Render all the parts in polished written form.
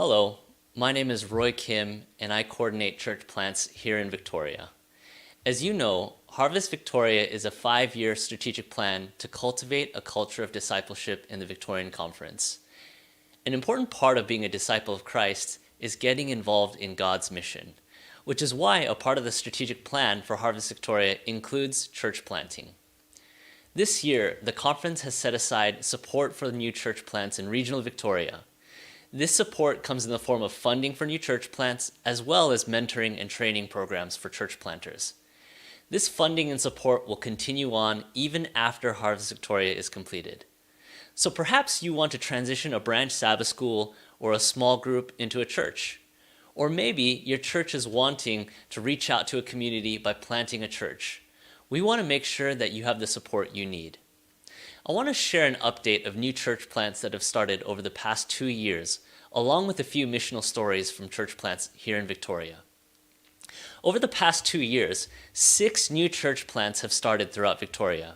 Hello, my name is Roy Kim and I coordinate church plants here in Victoria. As you know, Harvest Victoria is a 5-year strategic plan to cultivate a culture of discipleship in the Victorian Conference. An important part of being a disciple of Christ is getting involved in God's mission, which is why a part of the strategic plan for Harvest Victoria includes church planting. This year, the conference has set aside support for the new church plants in regional Victoria. This support comes in the form of funding for new church plants, as well as mentoring and training programs for church planters. This funding and support will continue on even after Harvest Victoria is completed. So perhaps you want to transition a branch Sabbath school or a small group into a church. Or maybe your church is wanting to reach out to a community by planting a church. We want to make sure that you have the support you need. I want to share an update of new church plants that have started over the past 2 years, along with a few missional stories from church plants here in Victoria. Over the past 2 years, 6 new church plants have started throughout Victoria.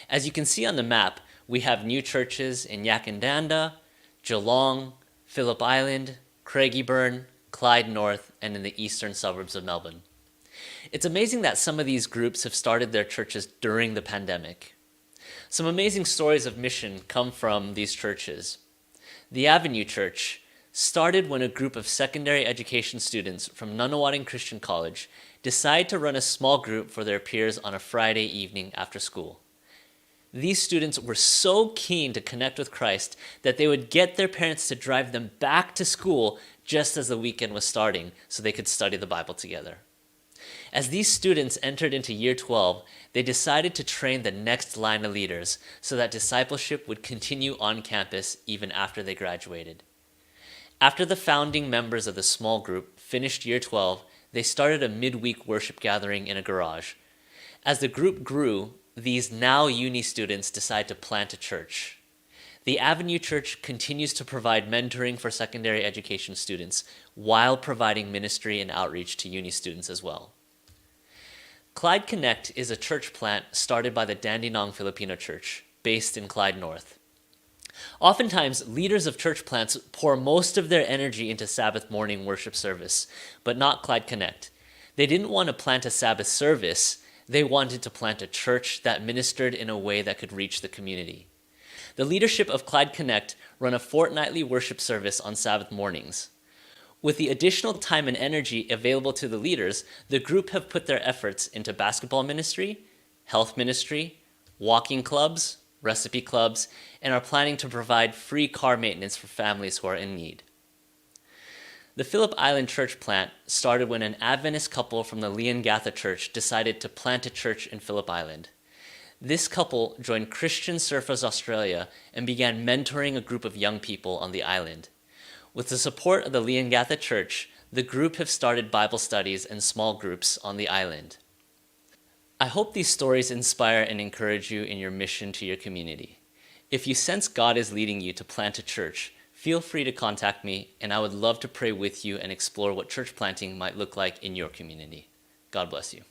As you can see on the map, we have new churches in Yakandanda, Geelong, Phillip Island, Craigieburn, Clyde North, and in the eastern suburbs of Melbourne. It's amazing that some of these groups have started their churches during the pandemic. Some amazing stories of mission come from these churches. The Avenue Church started when a group of secondary education students from Nunawading Christian College decided to run a small group for their peers on a Friday evening after school. These students were so keen to connect with Christ that they would get their parents to drive them back to school just as the weekend was starting so they could study the Bible together. As these students entered into year 12, they decided to train the next line of leaders so that discipleship would continue on campus even after they graduated. After the founding members of the small group finished year 12, they started a midweek worship gathering in a garage. As the group grew, these now uni students decided to plant a church. The Avenue Church continues to provide mentoring for secondary education students while providing ministry and outreach to uni students as well. Clyde Connect is a church plant started by the Dandenong Filipino Church, based in Clyde North. Oftentimes, leaders of church plants pour most of their energy into Sabbath morning worship service, but not Clyde Connect. They didn't want to plant a Sabbath service, they wanted to plant a church that ministered in a way that could reach the community. The leadership of Clyde Connect run a fortnightly worship service on Sabbath mornings. With the additional time and energy available to the leaders, the group have put their efforts into basketball ministry, health ministry, walking clubs, recipe clubs, and are planning to provide free car maintenance for families who are in need. The Phillip Island church plant started when an Adventist couple from the Leongatha Church decided to plant a church in Phillip Island. This couple joined Christian Surfers Australia and began mentoring a group of young people on the island. With the support of the Leongatha Church, the group have started Bible studies and small groups on the island. I hope these stories inspire and encourage you in your mission to your community. If you sense God is leading you to plant a church, feel free to contact me, and I would love to pray with you and explore what church planting might look like in your community. God bless you.